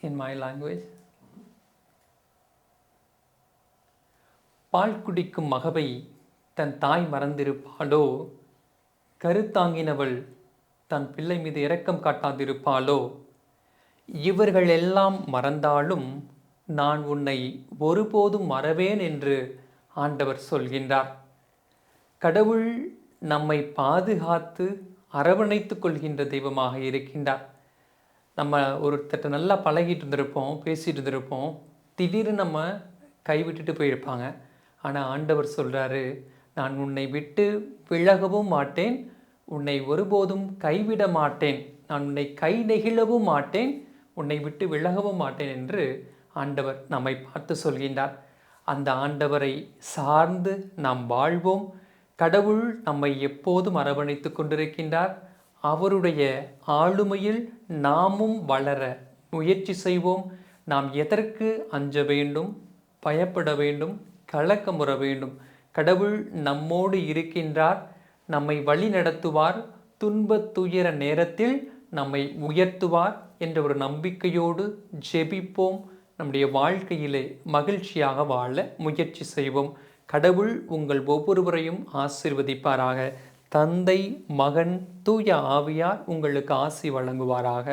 in my language. பால் குடிக்கும் மகவை தன் தாய் மறந்திருப்பாளோ, கருத்தாங்கினவள் தன் பிள்ளை மீது இரக்கம் காட்டாதிருப்பாளோ, இவர்கள் எல்லாம் மறந்தாலும் நான் உன்னை ஒருபோதும் மறவேன் என்று ஆண்டவர் சொல்கின்றார். கடவுள் நம்மை பாதுகாத்து அரவணைத்துக் கொள்கின்ற தெய்வமாக இருக்கின்றார். நம்ம ஒருத்தட்ட நல்லா பழகிட்டு இருந்திருப்போம், பேசிகிட்டு இருந்திருப்போம், திடீர்னு நம்ம கைவிட்டுட்டு போயிருப்பாங்க. ஆனால் ஆண்டவர் சொல்கிறாரு, நான் உன்னை விட்டு விலகவும் மாட்டேன், உன்னை ஒருபோதும் கைவிட மாட்டேன், நான் உன்னை கை நெகிழவும் மாட்டேன், உன்னை விட்டு விலகவும் மாட்டேன் என்று ஆண்டவர் நம்மை பார்த்து சொல்கின்றார். அந்த ஆண்டவரை சார்ந்து நாம் வாழ்வோம். கடவுள் நம்மை எப்போதும் அரவணைத்து கொண்டிருக்கின்றார். அவருடைய ஆளுமையில் நாமும் வளர முயற்சி செய்வோம். நாம் எதற்கு அஞ்ச வேண்டும், பயப்பட வேண்டும், கலக்கமுற வேண்டும்? கடவுள் நம்மோடு இருக்கின்றார், நம்மை வழி நடத்துவார், துன்பத் துயர நேரத்தில் நம்மை உயர்த்துவார் என்ற ஒரு நம்பிக்கையோடு ஜெபிப்போம். நம்முடைய வாழ்க்கையிலே மகிழ்ச்சியாக வாழ முயற்சி செய்வோம். கடவுள் உங்கள் ஒவ்வொருவரையும் ஆசீர்வதிப்பாராக. தந்தை, மகன், தூய ஆவியார் உங்களுக்கு ஆசி வழங்குவாராக.